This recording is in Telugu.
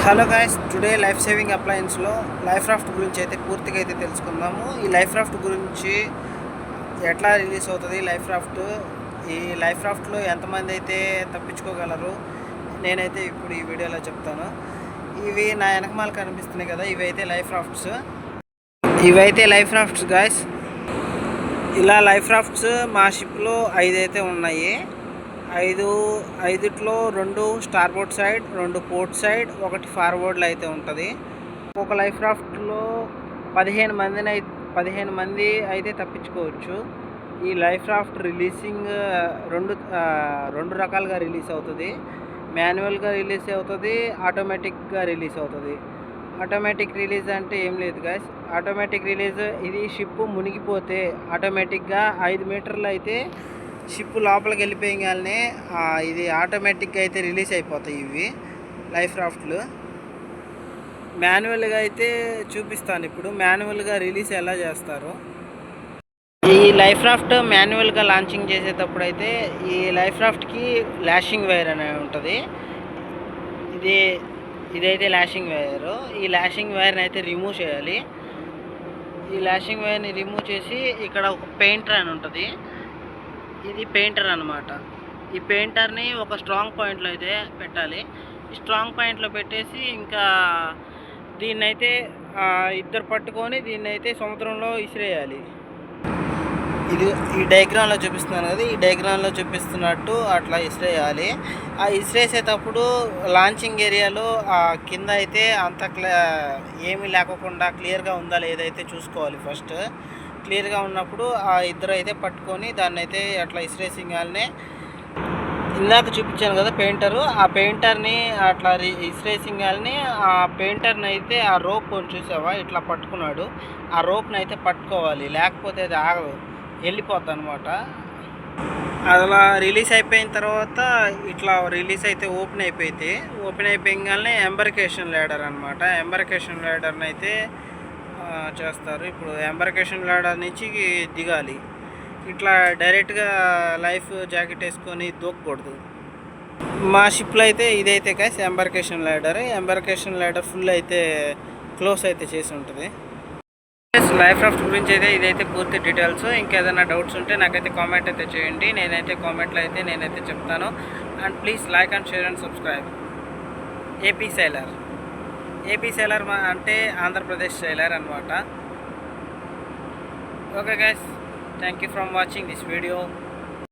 Hello guys, today life saving అప్లయన్స్లో లైఫ్ రాఫ్ట్ గురించి అయితే పూర్తిగా అయితే తెలుసుకుందాము. ఈ లైఫ్ రాఫ్ట్ గురించి ఎట్లా రిలీజ్ అవుతుంది ఈ లైఫ్ రాఫ్ట్లో ఎంతమంది అయితే తప్పించుకోగలరు నేనైతే ఇప్పుడు ఈ వీడియోలో చెప్తాను. ఇవి నా వెనకమాల కనిపిస్తున్నాయి కదా, ఇవైతే లైఫ్ రాఫ్ట్స్ గాయస్. ఇలా లైఫ్ రాఫ్ట్స్ మా షిప్లో 5 అయితే ఉన్నాయి. ఐదుట్లో 2 స్టార్బోర్డ్ సైడ్, 2 పోర్ట్ సైడ్, 1 ఫార్వర్డ్లో అయితే ఉంటుంది. ఒక లైఫ్ రాఫ్ట్లో 15 మంది అయితే తప్పించుకోవచ్చు. ఈ లైఫ్ రాఫ్ట్ రిలీజింగ్ రెండు రకాలుగా రిలీజ్ అవుతుంది. మాన్యువల్గా రిలీజ్ అవుతుంది, ఆటోమేటిక్గా రిలీజ్ అవుతుంది. ఆటోమేటిక్ రిలీజ్ అంటే ఏం లేదు గాయస్. ఆటోమేటిక్ రిలీజ్ ఇది షిప్ మునిగిపోతే ఆటోమేటిక్గా 5 మీటర్లు అయితే షిప్ లోపలికి వెళ్ళిపోయగానే ఇది ఆటోమేటిక్గా అయితే రిలీజ్ అయిపోతాయి ఇవి లైఫ్ రాఫ్ట్లు. మాన్యువల్గా అయితే చూపిస్తాను ఇప్పుడు, మాన్యువల్గా రిలీజ్ ఎలా చేస్తారు. ఈ లైఫ్ రాఫ్ట్ మాన్యువల్గా లాంచింగ్ చేసేటప్పుడు అయితే ఈ లైఫ్ రాఫ్ట్కి లాషింగ్ వైర్ అనేది ఉంటుంది. ఇదైతే లాషింగ్ వైర్. ఈ లాషింగ్ వైర్ని అయితే రిమూవ్ చేయాలి. ఈ లాషింగ్ వైర్ని రిమూవ్ చేసి ఇక్కడ ఒక పెయింటర్ అని ఉంటుంది. ఇది పెయింటర్ అనమాట. ఈ పెయింటర్ని ఒక స్ట్రాంగ్ పాయింట్లో అయితే పెట్టాలి. ఈ స్ట్రాంగ్ పాయింట్లో పెట్టేసి ఇంకా దీన్నైతే ఇద్దరు పట్టుకొని దీన్నైతే సముద్రంలో ఇసిరేయాలి. ఈ డయాగ్రామ్లో చూపిస్తున్నాను కదా, ఈ డయాగ్రామ్లో చూపిస్తున్నట్టు అట్లా ఇసిరేయాలి. ఆ ఇసిరేసేటప్పుడు లాంచింగ్ ఏరియాలో కింద అయితే అంత ఏమీ లేకుండా క్లియర్గా ఉందా లేదైతే చూసుకోవాలి. ఫస్ట్ క్లియర్గా ఉన్నప్పుడు ఆ ఇద్దరు అయితే పట్టుకొని దాన్ని అయితే అట్లా ఇసిరేసింగానే, ఇందాక చూపించాను కదా పెయింటరు, ఆ పెయింటర్ని అట్లా ఇసిరేసింగానే ఆ పెయింటర్ని అయితే ఆ రోప్ చూసావా ఇట్లా పట్టుకున్నాడు. ఆ రోప్ని అయితే పట్టుకోవాలి, లేకపోతే అది ఆగదు, వెళ్ళిపోద్ది అనమాట. అలా రిలీజ్ అయిపోయిన తర్వాత ఇట్లా రిలీజ్ అయితే ఓపెన్ అయిపోయింగానే ఎంబర్కేషన్ ల్యాడర్ అనమాట. ఎంబర్కేషన్ ల్యాడర్ని అయితే చేస్తారు. ఇప్పుడు ఎంబర్కేషన్ ల్యాడర్ నుంచి దిగాలి. ఇట్లా డైరెక్ట్గా లైఫ్ జాకెట్ వేసుకొని దూకకూడదు. మా షిప్లో అయితే ఇదైతే కాస్ ఎంబర్కేషన్ ల్యాడర్ ఫుల్ అయితే క్లోజ్ అయితే చేసి ఉంటుంది. లైఫ్ రాఫ్ట్ గురించి అయితే ఇదైతే పూర్తి డీటెయిల్స్. ఇంకేదైనా డౌట్స్ ఉంటే నాకైతే కామెంట్ అయితే చేయండి, కామెంట్లో అయితే నేనైతే చెప్తాను. And please like and share and subscribe. AP sailor అంటే ఆంధ్రప్రదేశ్ సేలర్ అనమాట. Okay guys, thank you for watching this video.